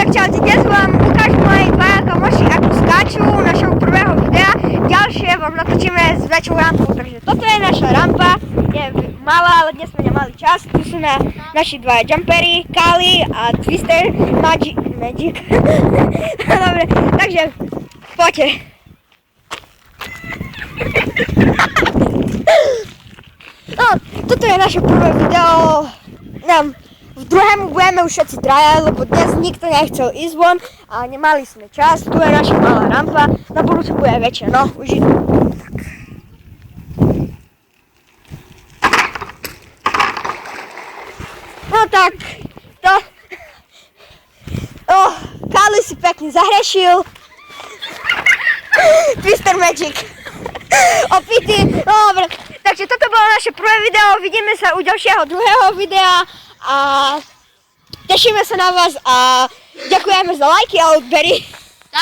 Tak čaute, dnes vám ukážu moji dvaja kamoši, ako skáču našeho prvého videa. Ďalšie vám natočíme s väčšou rampou, takže toto je naša rampa. Je malá, ale dnes sme nemali čas. Tu sú naši dvaja jumpery, Kali a Twister Magic. Dobre, takže poďte. No, toto je naše prvé video. V druhému budeme už všetci traja, lebo dnes nikto nechcel ísť von a nemali sme čas. Tu je naša malá rampa, na budúce bude väčšia, no už idú. No tak, to... Kali si pekne zahrešil. Twister Magic. Opity, no dobre. Takže toto bolo naše prvé video, vidíme sa u ďalšieho druhého videa a tešíme sa na vás a ďakujeme za lajky a odbery.